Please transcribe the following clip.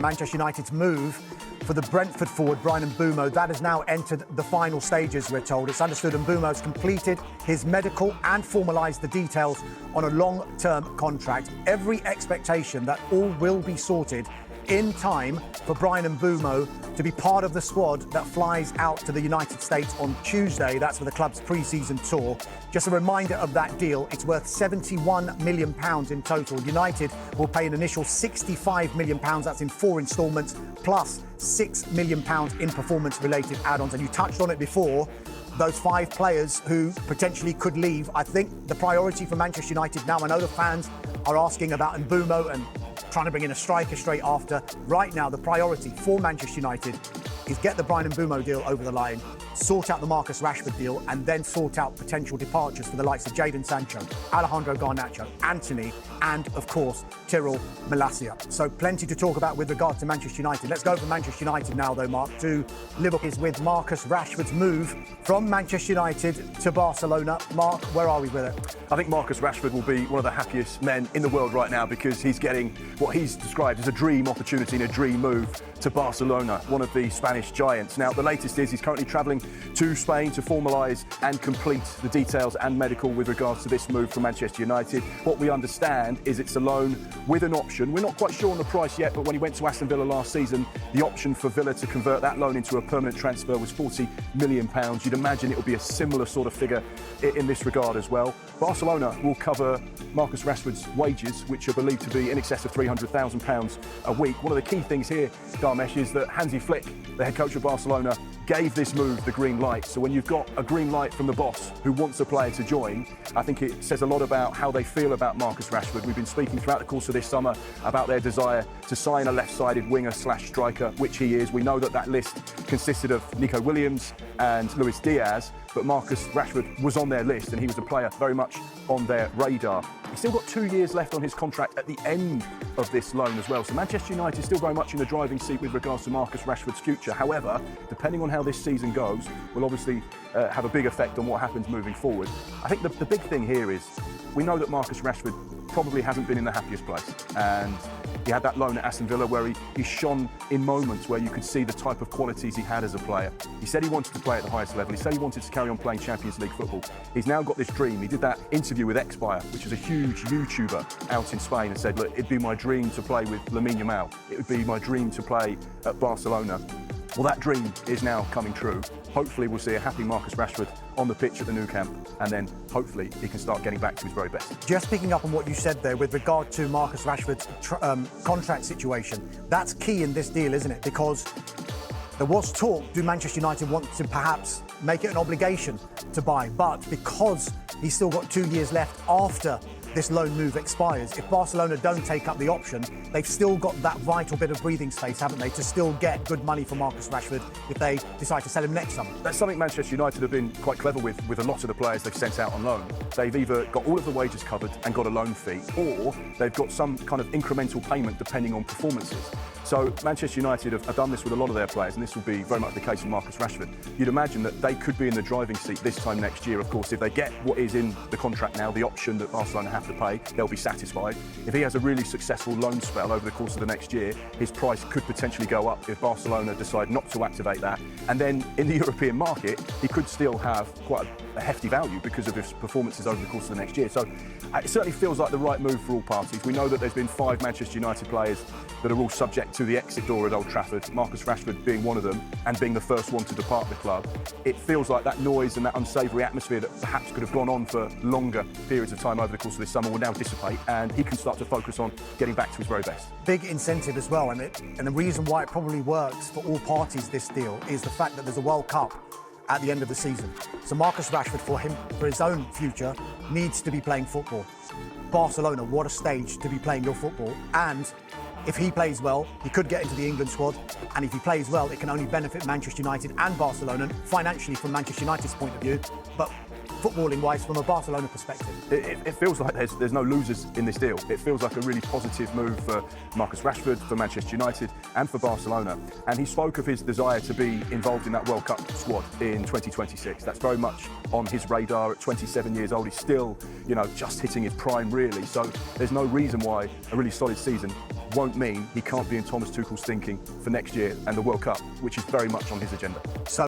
Manchester United's move for the Brentford forward, Bryan Mbeumo, that has now entered the final stages, we're told. It's understood Mbueumo has completed his medical and formalised the details on a long-term contract. Every expectation that all will be sorted in time for Bryan Mbeumo to be part of the squad that flies out to the United States on Tuesday. That's for the club's pre-season tour. Just a reminder of that deal, it's worth £71 million in total. United will pay an initial £65 million, that's in 4 instalments, plus £6 million in performance-related add-ons. And you touched on it before, those 5 players who potentially could leave. I think the priority for Manchester United now, I know the fans are asking about Mbueumo and trying to bring in a striker straight after. Right now, the priority for Manchester United is get the Bryan Mbeumo deal over the line, sort out the Marcus Rashford deal, and then sort out potential departures for the likes of Jadon Sancho, Alejandro Garnacho, Antony, and, of course, Tyrell Malacia. So plenty to talk about with regard to Manchester United. Let's go from Manchester United now, though, Mark, to Liverpool. Is with Marcus Rashford's move from Manchester United to Barcelona. Mark, where are we with it? I think Marcus Rashford will be one of the happiest men in the world right now because he's getting what he's described as a dream opportunity and a dream move to Barcelona, one of the Spanish giants. Now, the latest is he's currently travelling to Spain to formalise and complete the details and medical with regards to this move from Manchester United. What we understand is it's a loan with an option. We're not quite sure on the price yet, but when he went to Aston Villa last season, the option for Villa to convert that loan into a permanent transfer was £40 million. You'd imagine it will be a similar sort of figure in this regard as well. Barcelona will cover Marcus Rashford's wages, which are believed to be in excess of £300,000 a week. One of the key things here, Dharmesh, is that Hansi Flick, the head coach of Barcelona, gave this move the green light. So when you've got a green light from the boss who wants a player to join, I think it says a lot about how they feel about Marcus Rashford. We've been speaking throughout the course of this summer about their desire to sign a left-sided winger/striker, which he is. We know that that list consisted of Nico Williams and Luis Diaz, but Marcus Rashford was on their list and he was a player very much on their radar. He's still got 2 years left on his contract at the end of this loan as well. So Manchester United is still very much in the driving seat with regards to Marcus Rashford's future. However, depending on how this season goes, will obviously have a big effect on what happens moving forward. I think the big thing here is we know that Marcus Rashford probably hasn't been in the happiest place. And he had that loan at Aston Villa where he shone in moments where you could see the type of qualities he had as a player. He said he wanted to play at the highest level. He said he wanted to carry on playing Champions League football. He's now got this dream. He did that interview with Expire, which is a huge YouTuber out in Spain, and said, look, it'd be my dream to play with Lamine Yamal. It would be my dream to play at Barcelona. Well, that dream is now coming true. Hopefully we'll see a happy Marcus Rashford on the pitch at the Nou Camp, and then hopefully he can start getting back to his very best. Just picking up on what you said there with regard to Marcus Rashford's contract situation, that's key in this deal, isn't it? Because there was talk, do Manchester United want to perhaps make it an obligation to buy? But because he's still got 2 years left after this loan move expires, if Barcelona don't take up the option, they've still got that vital bit of breathing space, haven't they, to still get good money for Marcus Rashford if they decide to sell him next summer. That's something Manchester United have been quite clever with a lot of the players they've sent out on loan. They've either got all of the wages covered and got a loan fee, or they've got some kind of incremental payment depending on performances. So Manchester United have done this with a lot of their players, and this will be very much the case with Marcus Rashford. You'd imagine that they could be in the driving seat this time next year. Of course, if they get what is in the contract now, the option that Barcelona have to pay, they'll be satisfied. If he has a really successful loan spell over the course of the next year, his price could potentially go up if Barcelona decide not to activate that. And then in the European market, he could still have quite a hefty value because of his performances over the course of the next year. So it certainly feels like the right move for all parties. We know that there's been 5 Manchester United players that are all subject to the exit door at Old Trafford, Marcus Rashford being one of them and being the first one to depart the club. It feels like that noise and that unsavoury atmosphere that perhaps could have gone on for longer periods of time over the course of this summer will now dissipate, and he can start to focus on getting back to his very best. Big incentive as well, and the reason why it probably works for all parties, this deal, is the fact that there's a World Cup at the end of the season. So Marcus Rashford, for his own future, needs to be playing football. Barcelona, what a stage to be playing your football. And if he plays well, he could get into the England squad. And if he plays well, it can only benefit Manchester United and Barcelona, financially from Manchester United's point of view, but footballing-wise from a Barcelona perspective. It feels like there's no losers in this deal. It feels like a really positive move for Marcus Rashford, for Manchester United and for Barcelona. And he spoke of his desire to be involved in that World Cup squad in 2026. That's very much on his radar. At 27 years old, he's still, just hitting his prime, really. So there's no reason why a really solid season won't mean he can't be in Thomas Tuchel's thinking for next year and the World Cup, which is very much on his agenda. So